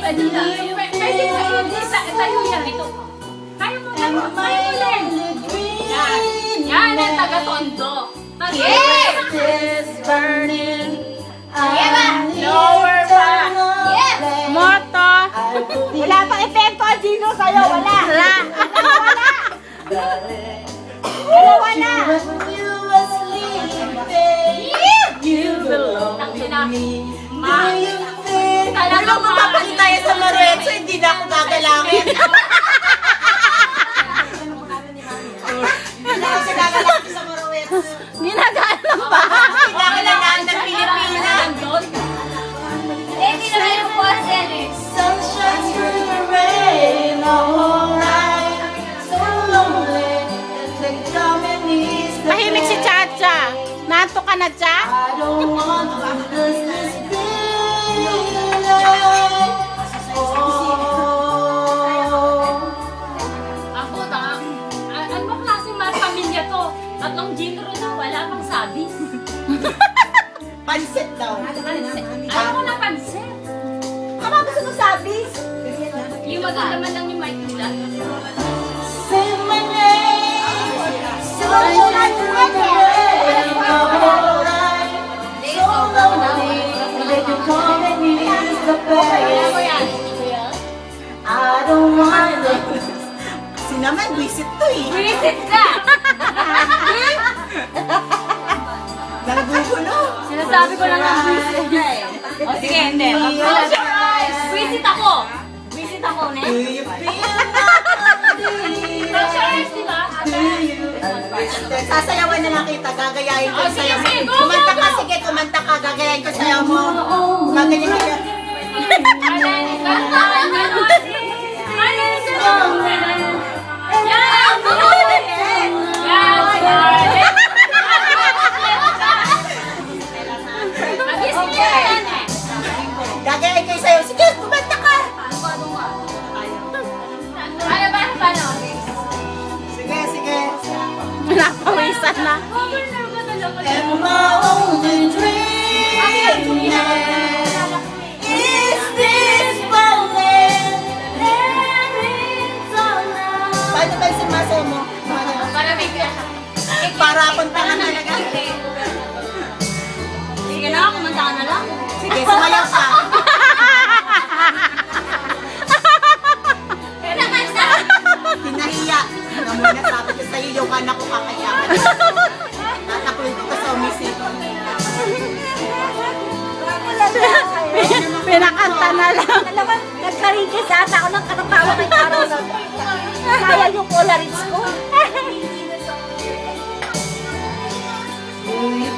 Pwede na. Pwede ka tayo yan. Ito. Kaya mo lang. Kaya mo lang. Yan ang taga-tondo. Yes! Is burning. Lower pa. Yes! Moto. Wala pang epekto, Gino, sa'yo. Wala. Wala. Dalawa na. You belong Tangin with na. me. Ma. Talagang Kung mapapalit tayo sa Maruetso, hindi na ako gagalangin. Hindi na ako gagalangin sa Maruetso. Ginagalang ba? Gagalangin ng Pilipinas. Hindi na kayo po, Dennis. Sunshine through the rain, alright. So lonely, and the coming is the tahimik si Chacha. Nanto ka na, Cha? I don't want to lose this feeling. Ako na. Ano ba klaseng mga pamilya to? Tatlong ginro na wala pang sabi. Pansit daw. Ano ko napansin? Ano gusto mo sabi? Yung magagaman lang yung mic nila. Say my name. Sunshine through the rain, alright. So lonely, and the coming is the Kaya ko best. yan. I don't want to. Kasi naman, visit to eh. Visit ka! Nanggugulo. Sinasabi ko lang ng visit ka eh. O sige, hindi. Close your eyes! Visit ako! Visit ako, ne? Do you feel Close your eyes, di ba? Sasayawan na lang kita, gagayahin ko Oh, yung sige, sayaw mo. sige, go, Kumanta go, ka, go. sige, kumanta ka, gagayahin ko sayaw mo. Gaganyan ka. Gagayahin ko yung sayaw. Sige, kumanta ka. Sige, sige. Napawisan na. And my only dream is this moment. Paano ba yung sumasayaw mo? Para akong tanga talaga. Sige na, kumanta ka na lang. Sige, sumayaw ka. Pinahiya. Ano muna sabi ko sa'yo, yung anak ko kakayaman. Tatakuin ko sa umisip. Pinakanta na lang. Alam mo, nagkarigis ata ako ng katatawa ng araw na. Kaya yung Polaroids ko. Do you